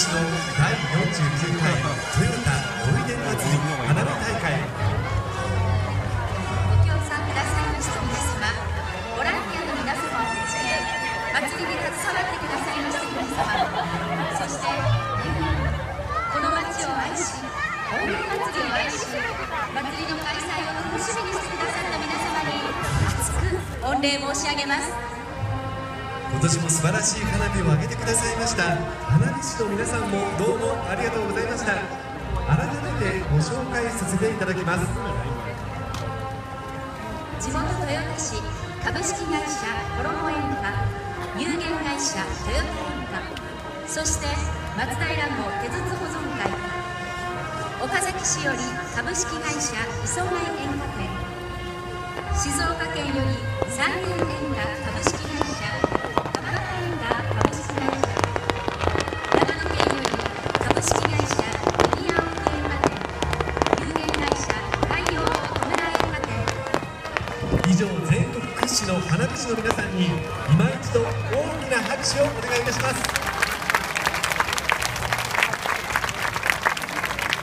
市の第49回トヨタおいで祭り花火大会。ご協賛くださいました皆様、ボランティアの皆様をはじめ、祭りに携わってくださいました皆様、そしてこの町を愛し、大森祭りを愛し、祭りの開催を楽しみにしてくださった皆様に厚く御礼申し上げます。今年も素晴らしい花火を上げてくださいました花火師の皆さんもどうもありがとうございました。改めてご紹介させていただきます。地元豊田市株式会社コロモ園花有限会社トヨタ園花、そして松平の手筒保存会、岡崎市より株式会社磯貝園花店、静岡県より三年園花株式会社浜田園花株式会社、長野県より株式会社宮奥園花店、有限会社海洋戸村園花店。以上、全国屈指の花火師の皆さんに今一度大きな拍手をお願いいたします。